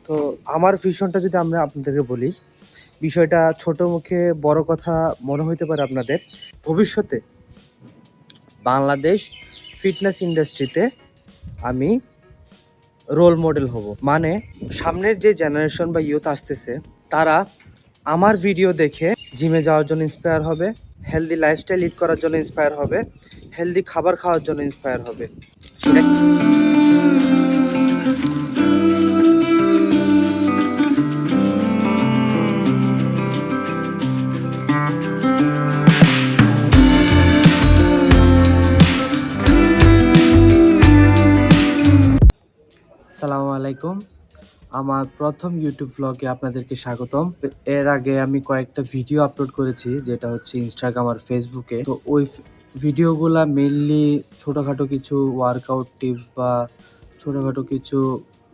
তো আমার ভিশনটা যদি আমরা আপনাদেরকে বলি, বিষয়টা ছোট মুখে বড় কথা মনে হইতে পারে আপনাদের। ভবিষ্যতে বাংলাদেশ ফিটনেস ইন্ডাস্ট্রিতে আমি রোল মডেল হব। মানে সামনের যে জেনারেশন বা ইউথ আসতেছে, তারা আমার ভিডিও দেখে জিমে যাওয়ার জন্য ইন্সপায়ার হবে, হেলদি লাইফস্টাইল লিড করার জন্য ইন্সপায়ার হবে, হেলদি খাবার খাওয়ার জন্য ইন্সপায়ার হবে। সেটা আসসালামু আলাইকুম। আমার প্রথম ইউটিউব ব্লগে আপনাদেরকে স্বাগতম। এর আগে আমি কয়েকটা ভিডিও আপলোড করেছি, যেটা হচ্ছে ইনস্টাগ্রাম আর ফেসবুকে। তো ওই ভিডিওগুলা মেইনলি ছোটোখাটো কিছু ওয়ার্কআউট টিপস বা ছোটোখাটো কিছু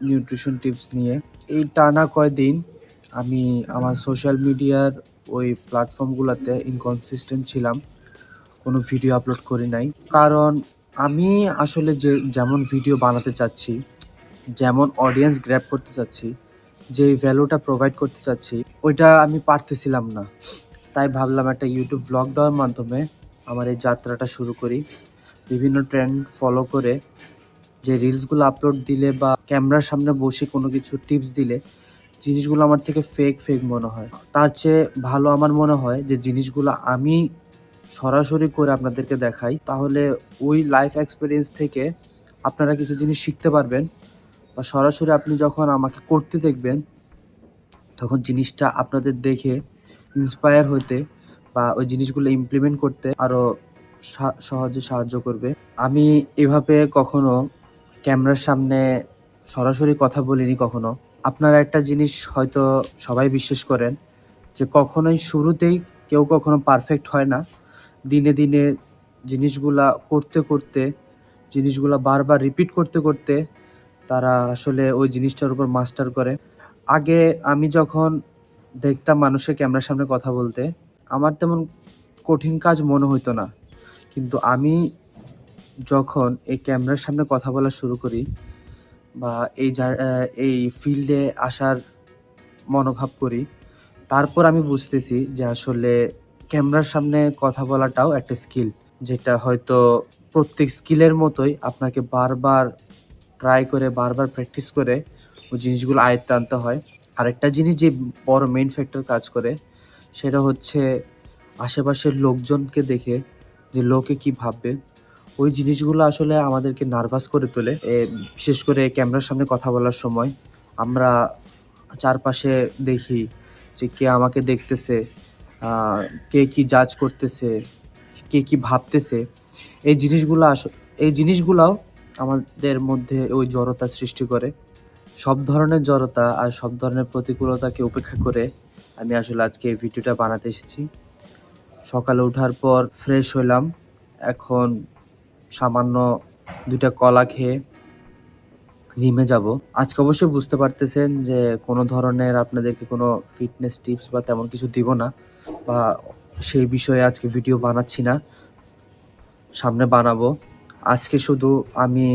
নিউট্রিশন টিপস নিয়ে। এই টানা কয়দিন আমি আমার সোশ্যাল মিডিয়ার ওই প্ল্যাটফর্মগুলোতে ইনকনসিস্টেন্ট ছিলাম, কোনো ভিডিও আপলোড করি নাই। কারণ আমি আসলে যেমন ভিডিও বানাতে চাচ্ছি, যেমন অডিয়েন্স গ্র্যাব করতে চাচ্ছি, যে ভ্যালুটা প্রোভাইড করতে চাচ্ছি, ওইটা আমি পারতেছিলাম না। তাই ভাবলাম একটা ইউটিউব ব্লগ দেওয়ার মাধ্যমে আমার এই যাত্রাটা শুরু করি। বিভিন্ন ট্রেন্ড ফলো করে যে রিলসগুলো আপলোড দিলে বা ক্যামেরার সামনে বসে কোনো কিছু টিপস দিলে জিনিসগুলো আমার থেকে ফেক মনে হয়। তার চেয়ে ভালো আমার মনে হয় যে জিনিসগুলো আমি সরাসরি করে আপনাদেরকে দেখাই, তাহলে ওই লাইফ এক্সপিরিয়েন্স থেকে আপনারা কিছু জিনিস শিখতে পারবেন, বা সরাসরি আপনি যখন আমাকে করতে দেখবেন তখন জিনিসটা আপনাদের দেখে ইন্সপায়ার হতে বা ওই জিনিসগুলো ইমপ্লিমেন্ট করতে আরও সহজে সাহায্য করবে। আমি এভাবে কখনো ক্যামেরার সামনে সরাসরি কথা বলিনি কখনো। আপনারা একটা জিনিস হয়তো সবাই বিশ্বাস করেন যে কখনোই শুরুতেই কেউ কখনো পারফেক্ট হয় না। দিনে দিনে জিনিসগুলা করতে করতে, জিনিসগুলা বারবার রিপিট করতে করতে তারা আসলে ওই জিনিসটার উপর মাস্টার করে। আগে আমি যখন দেখতাম মানুষের ক্যামেরার সামনে কথা বলতে, আমার তেমন কঠিন কাজ মনে হইতো না। কিন্তু আমি যখন এই ক্যামেরার সামনে কথা বলা শুরু করি বা এই ফিল্ডে আসার মনোভাব করি, তারপর আমি বুঝতেছি যে আসলে ক্যামেরার সামনে কথা বলাটাও একটা স্কিল, যেটা হয়তো প্রত্যেক স্কিলের মতোই আপনাকে বারবার ট্রাই করে, বারবার প্র্যাকটিস করে ওই জিনিসগুলো আয়ত্তে আনতে হয়। আরেকটা জিনিস যে বড় মেইন ফ্যাক্টর কাজ করে, সেটা হচ্ছে আশেপাশের লোকজনকে দেখে যে লোকে কি ভাববে। ওই জিনিসগুলো আসলে আমাদেরকে নার্ভাস করে তোলে। বিশেষ করে ক্যামেরার সামনে কথা বলার সময় আমরা চারপাশে দেখি যে কে আমাকে দেখতেছে, কে কি জাজ করতেছে, কে কি ভাবতেছে। এই জিনিসগুলাও আমাদের মধ্যে ওই জড়তা সৃষ্টি করে। সব ধরনের জড়তা আর সব ধরনের প্রতিকূলতাকে উপেক্ষা করে আমি আসলে আজকে এই ভিডিওটা বানাতে এসেছি। সকালে ওঠার পর ফ্রেশ হইলাম, এখন সামান্য 2টা কলা খেয়ে জিমে যাব। আজকে অবশ্যই বুঝতে পারতেছেন যে কোনো ধরনের আপনাদেরকে কোনো ফিটনেস টিপস বা তেমন কিছু দিব না, বা সেই বিষয়ে আজকে ভিডিও বানাচ্ছি না, সামনে বানাবো। আজকে শুধু আমি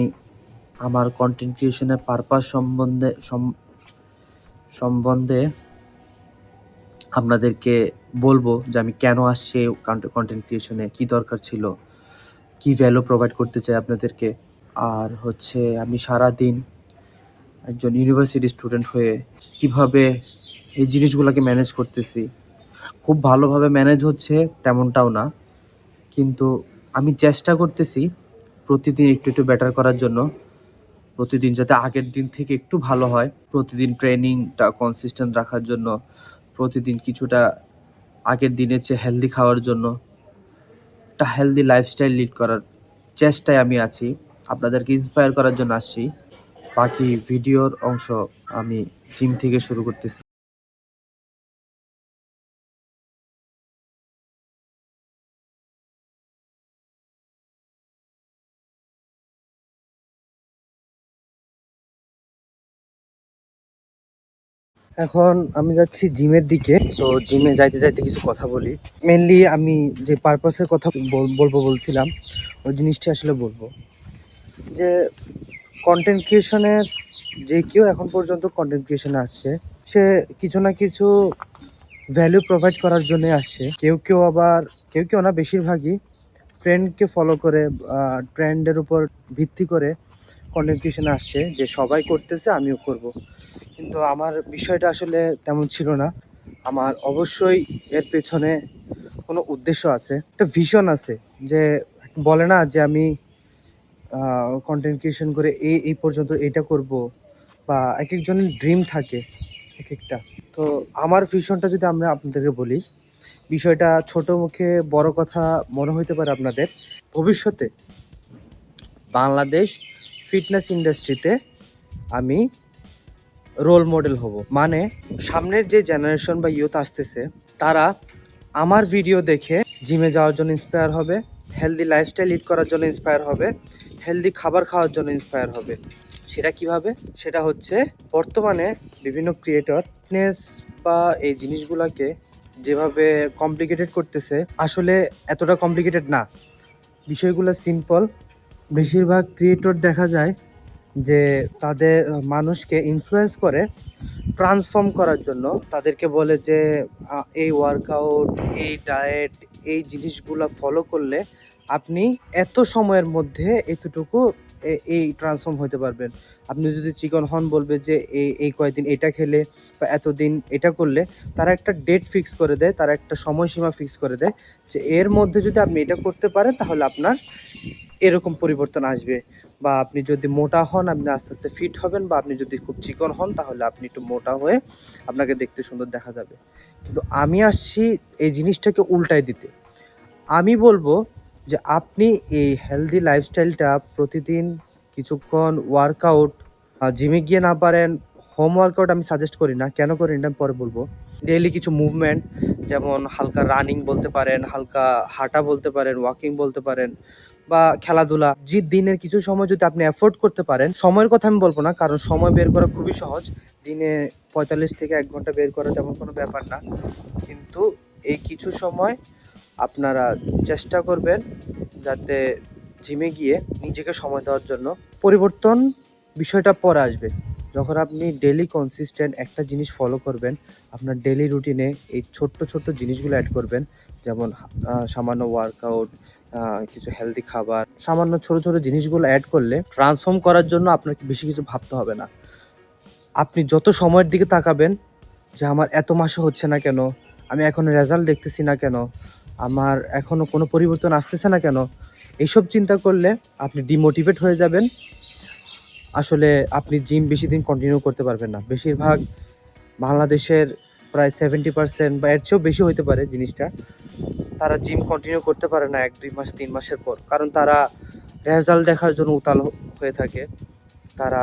আমার কন্টেন্ট ক্রিয়েশনের পারপাস সম্বন্ধে আপনাদেরকে বলবো যে আমি কেন আসছি কন্টেন্ট ক্রিয়েশনে, কি দরকার ছিল, কি ভ্যালু প্রোভাইড করতে চাই আপনাদেরকে। আর হচ্ছে আমি সারাদিন একজন ইউনিভার্সিটি স্টুডেন্ট হয়ে কিভাবে এই জিনিসগুলোকে ম্যানেজ করতেছি। খুব ভালোভাবে ম্যানেজ হচ্ছে তেমনটাও না, কিন্তু আমি চেষ্টা করতেছি প্রতিদিন একটু একটু বেটার করার জন্য, প্রতিদিন যাতে আগের দিন থেকে একটু ভালো হয়, প্রতিদিন ট্রেনিংটা কনসিস্টেন্ট রাখার জন্য, প্রতিদিন কিছুটা আগের দিনের চেয়ে হেলদি খাওয়ার জন্য, একটা হেলদি লাইফস্টাইল লিড করার চেষ্টায় আমি আছি। আপনাদেরকে ইন্সপায়ার করার জন্য আসছি। বাকি ভিডিওর অংশ আমি জিম থেকে শুরু করতেছি। এখন আমি যাচ্ছি জিমের দিকে। তো জিমে যাইতে যাইতে কিছু কথা বলি। মেনলি আমি যে পারপাসের কথা বলবো বলছিলাম, ওই জিনিসটি আসলে বলবো যে কন্টেন্ট ক্রিয়েশনের যে কেউ এখন পর্যন্ত কন্টেন্ট ক্রিয়েশনে আসছে, সে কিছু না কিছু ভ্যালু প্রোভাইড করার জন্য আসছে। কেউ না, বেশিরভাগই ট্রেন্ডকে ফলো করে, ট্রেন্ডের উপর ভিত্তি করে কন্টেন্ট ক্রিয়েশনে আসছে, যে সবাই করতেছে আমিও করব। কিন্তু আমার বিষয়টা আসলে তেমন ছিল না। আমার অবশ্যই এর পেছনে কোনো উদ্দেশ্য আছে, একটা ভিশন আছে। যে বলে না যে আমি কন্টেন্ট ক্রিয়েশন করে এই পর্যন্ত এটা করব, বা এক একজনের ড্রিম থাকে এক একটা। তো আমার ভিশনটা যদি আমরা আপনাদেরকে বলি, বিষয়টা ছোট মুখে বড় কথা মনে হইতে পারে আপনাদের। ভবিষ্যতে বাংলাদেশ ফিটনেস ইন্ডাস্ট্রিতে আমি রোল মডেল হব। মানে সামনের যে জেনারেশন বা ইউথ আসতেছে, তারা আমার ভিডিও দেখে জিমে যাওয়ার জন্য ইন্সপায়ার হবে, হেলদি লাইফস্টাইল লিড করার জন্য ইন্সপায়ার হবে, হেলদি খাবার খাওয়ার জন্য ইন্সপায়ার হবে। সেটা কিভাবে? সেটা হচ্ছে বর্তমানে বিভিন্ন ক্রিয়েটর ফিটনেস বা এই জিনিসগুলোকে যেভাবে কমপ্লিকেটেড করতেছে, আসলে এতটা কমপ্লিকেটেড না, বিষয়গুলো সিম্পল। বেশিরভাগ ক্রিয়েটর দেখা যায় যে তাদের মানুষকে ইনফ্লুয়েন্স করে ট্রান্সফর্ম করার জন্য। তাদেরকে বলে যে এই ওয়ার্কআউট, এই ডায়েট, এই জিনিসগুলো ফলো করলে আপনি এত সময়ের মধ্যে এতটুকু এই ট্রান্সফর্ম হতে পারবেন। আপনি যদি চিকন হন, বলবে যে এই কয়েকদিন এটা খেলে বা এতদিন এটা করলে। তারা একটা ডেট ফিক্স করে দেয়, তারা একটা সময়সীমা ফিক্স করে দেয় যে এর মধ্যে যদি আপনি এটা করতে পারেন তাহলে আপনার এরকম পরিবর্তন আসবে। বা আপনি যদি মোটা হন, আপনি আস্তে আস্তে ফিট হবেন, বা আপনি যদি খুব চিকন হন তাহলে আপনি একটু মোটা হয়ে আপনাকে দেখতে সুন্দর দেখা যাবে। কিন্তু আমি আসছি এই জিনিসটাকে উল্টায় দিতে। আমি বলবো যে আপনি এই হেলদি লাইফস্টাইলটা প্রতিদিন কিছুক্ষণ ওয়ার্কআউট, জিমে গিয়ে না পারেন হোম ওয়ার্কআউট আমি সাজেস্ট করি না। কেন করি না আমি পরে বলবো। ডেইলি কিছু মুভমেন্ট, যেমন হালকা রানিং বলতে পারেন, হালকা হাঁটা বলতে পারেন, ওয়াকিং বলতে পারেন, বা খেলাধুলা, যে দিনের কিছু সময় যদি আপনি অ্যাফোর্ড করতে পারেন। সময়ের কথা আমি বলবো না, কারণ সময় বের করা খুবই সহজ। দিনে 45 থেকে 1 ঘন্টা বের করা তেমন কোনো ব্যাপার না। কিন্তু এই কিছু সময় আপনারা চেষ্টা করবেন যাতে জিমে গিয়ে নিজেকে সময় দেওয়ার জন্য। পরিবর্তন বিষয়টা পরে আসবে যখন আপনি ডেলি কনসিস্টেন্ট একটা জিনিস ফলো করবেন। আপনার ডেলি রুটিনে এই ছোট্ট ছোট্ট জিনিসগুলো অ্যাড করবেন, যেমন সামান্য ওয়ার্কআউট, কিছু হেলদি খাবার, সামান্য ছোট ছোট জিনিসগুলো অ্যাড করলে ট্রান্সফর্ম করার জন্য আপনাকে বেশি কিছু ভাবতে হবে না। আপনি যত সময়ের দিকে তাকাবেন যে আমার এত মাসে হচ্ছে না কেন, আমি এখনো রেজাল্ট দেখতেছি না কেন, আমার এখনো কোনো পরিবর্তন আসতেছে না কেন, এইসব চিন্তা করলে আপনি ডিমোটিভেট হয়ে যাবেন। আসলে আপনি জিম বেশি দিন কন্টিনিউ করতে পারবেন না। বেশিরভাগ বাংলাদেশের প্রায় 70% বা এর চেয়েও বেশি হইতে পারে জিনিসটা, তারা জিম কন্টিনিউ করতে পারে না 1-2 মাস 3 মাসের পর। কারণ তারা রেজাল্ট দেখার জন্য উতাল হয়ে থাকে। তারা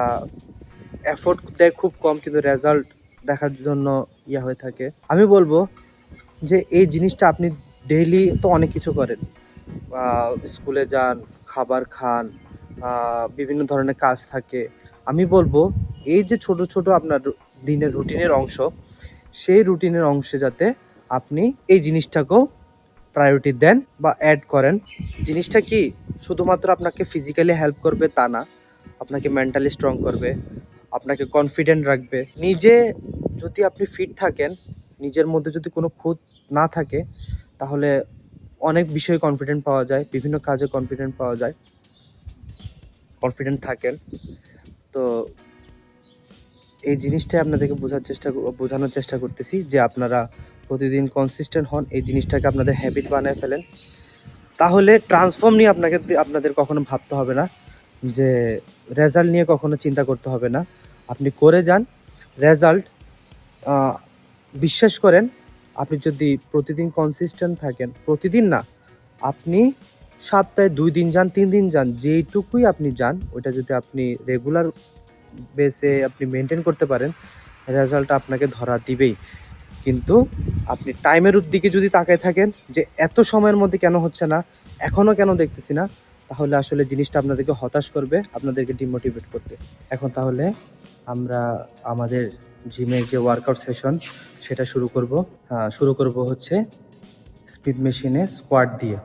এফোর্ট দেয় খুব কম, কিন্তু রেজাল্ট দেখার জন্য হয়ে থাকে। আমি বলবো যে এই জিনিসটা আপনি ডেইলি তো অনেক কিছু করেন, স্কুলে যান, খাবার খান, বিভিন্ন ধরনের কাজ থাকে। আমি বলবো এই যে ছোট ছোট আপনার দিনের রুটিনের অংশ, সেই রুটিনের অংশে যাতে আপনি এই জিনিসটাকেও প্রায়োরিটি দেন বা অ্যাড করেন। জিনিসটা কি শুধুমাত্র আপনাকে ফিজিক্যালি হেল্প করবে তা না, আপনাকে মেন্টালি স্ট্রং করবে, আপনাকে কনফিডেন্ট রাখবে। নিজে যদি আপনি ফিট থাকেন, নিজের মধ্যে যদি কোনো খুঁত না থাকে, তাহলে অনেক বিষয়ে কনফিডেন্ট পাওয়া যায়, বিভিন্ন কাজে কনফিডেন্ট পাওয়া যায়, কনফিডেন্ট থাকেন। তো এই জিনিসটাই আপনাদেরকে বোঝানোর চেষ্টা করতেছি যে আপনারা প্রতিদিন কনসিস্টেন্ট হন, এই জিনিসটাকে আপনাদের হ্যাবিট বানায় ফেলেন। তাহলে ট্রান্সফর্ম নিয়ে আপনাদের কখনো ভাবতে হবে না, যে রেজাল্ট নিয়ে কখনো চিন্তা করতে হবে না। আপনি করে যান, রেজাল্ট বিশ্বাস করেন। আপনি যদি প্রতিদিন কনসিস্টেন্ট থাকেন, প্রতিদিন না, আপনি সপ্তাহে 2 দিন যান, 3 দিন যান, যেইটুকুই আপনি যান, ওইটা যদি আপনি রেগুলার বেসে আপনি মেনটেন করতে পারেন, রেজাল্ট আপনাকে ধরা দিবেই। কিন্তু আপনি টাইমের দিকে যদি তাকায় থাকেন যে এত সময়ের মধ্যে কেন হচ্ছে না, এখনও কেন দেখতেছি না, তাহলে আসলে জিনিসটা আপনাদেরকে হতাশ করবে, আপনাদেরকে ডিমোটিভেট করবে। এখন তাহলে আমরা আমাদের জিমের যে ওয়ার্কআউট সেশন সেটা শুরু করব হচ্ছে স্পিড মেশিনে স্কোয়াট দিয়ে।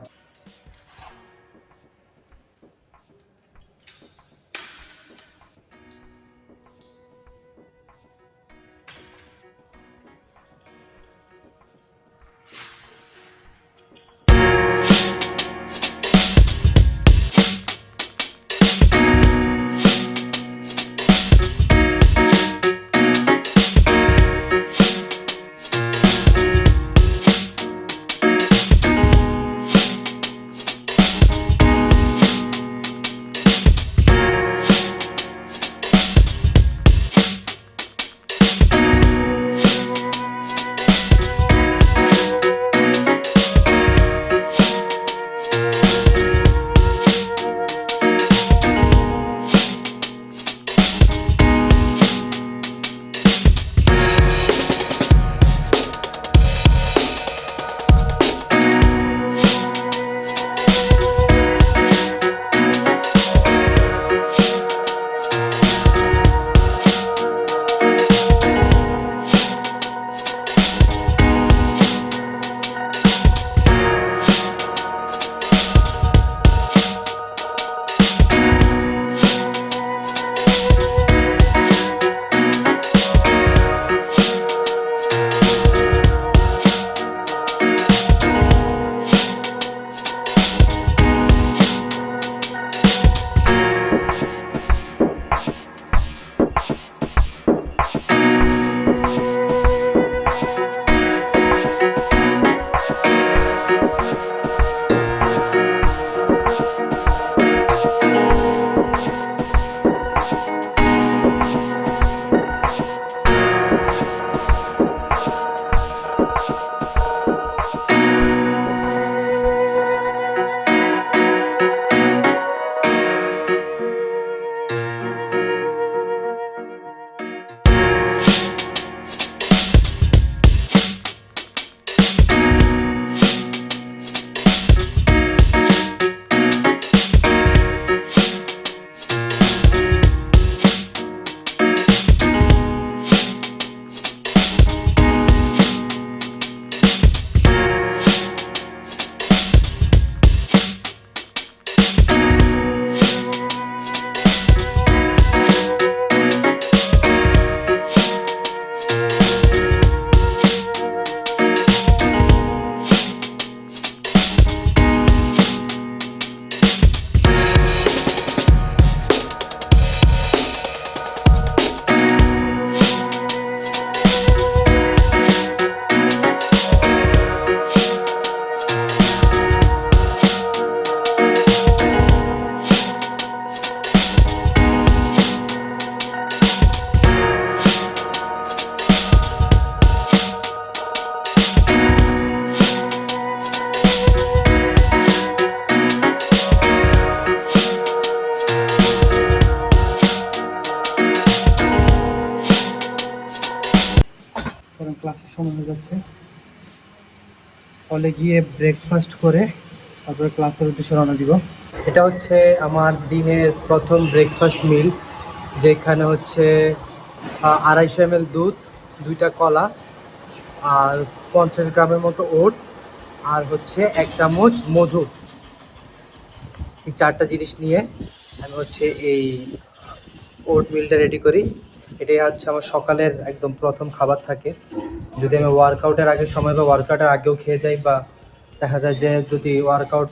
কারণ ক্লাসের সময় হয়ে যাচ্ছে। হলে গিয়ে ব্রেকফাস্ট করে তারপরে ক্লাসের উদ্দেশ্যে রওনা দিব। এটা হচ্ছে আমার দিনের প্রথম ব্রেকফাস্ট মিল, যেখানে হচ্ছে 250 ml দুধ, 2টা কলা, আর 50 গ্রামের মতো ওটস, আর হচ্ছে 1 চামচ মধু। এই 4টা জিনিস নিয়ে আমি হচ্ছে এই ওট মিলটা রেডি করি। এটাই হচ্ছে আমার সকালের একদম প্রথম খাবার থাকে। যদি আমি ওয়ার্কআউটের আগের সময় বা ওয়ার্কআউটের আগেও খেয়ে যাই, বা দেখা যায় যে যদি ওয়ার্কআউট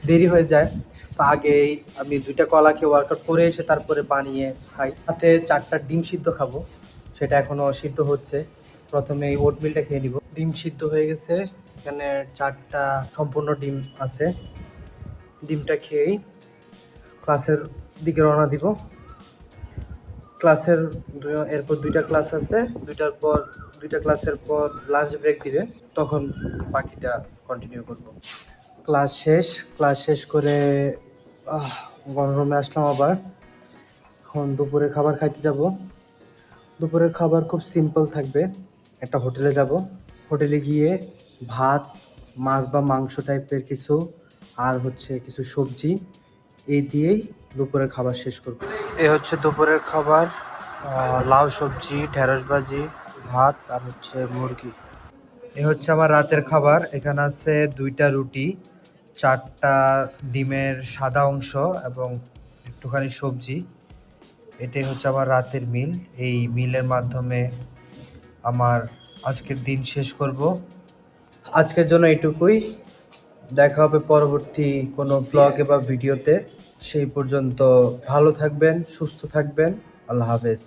দেরি হয়ে যায়, তো আগেই আমি 2টা কলা খেয়ে ওয়ার্কআউট করে এসে তারপরে বানিয়ে খাই। সাথে 4টা ডিম সিদ্ধ খাবো, সেটা এখনও সিদ্ধ হচ্ছে। প্রথমে এই ওট মিলটা খেয়ে নিব। ডিম সিদ্ধ হয়ে গেছে, এখানে 4টা সম্পূর্ণ ডিম আছে। ডিমটা খেয়েই ক্লাসের দিকে রওনা দিব। ক্লাসের এরপর 2টা ক্লাস আছে, 2টা ক্লাসের পর লাঞ্চ ব্রেক দিবে, তখন বাকিটা কন্টিনিউ করব। ক্লাস শেষ করে গণরুমে আসলাম আবার। এখন দুপুরে খাবার খাইতে যাব। দুপুরের খাবার খুব সিম্পল থাকবে। একটা হোটেলে যাব, হোটেলে গিয়ে ভাত, মাছ বা মাংস টাইপের কিছু, আর হচ্ছে কিছু সবজি, এই দিয়েই দুপুরের খাবার শেষ করব। এই হচ্ছে দুপুরের খাবার, লাউ সবজি, ঢেঁড়স ভাজি, ভাত, আর হচ্ছে মুরগি। এ হচ্ছে আমার রাতের খাবার। এখানে আছে 2টা রুটি, 4টা ডিমের সাদা অংশ এবং একটুখানি সবজি। এটাই হচ্ছে আমার রাতের মিল। এই মিলের মাধ্যমে আমার আজকের দিন শেষ করব। আজকের জন্য এটুকুই। দেখা হবে পরবর্তী কোনো ব্লগে বা ভিডিওতে। সেই পর্যন্ত ভালো থাকবেন, সুস্থ থাকবেন। আল্লাহ হাফেজ।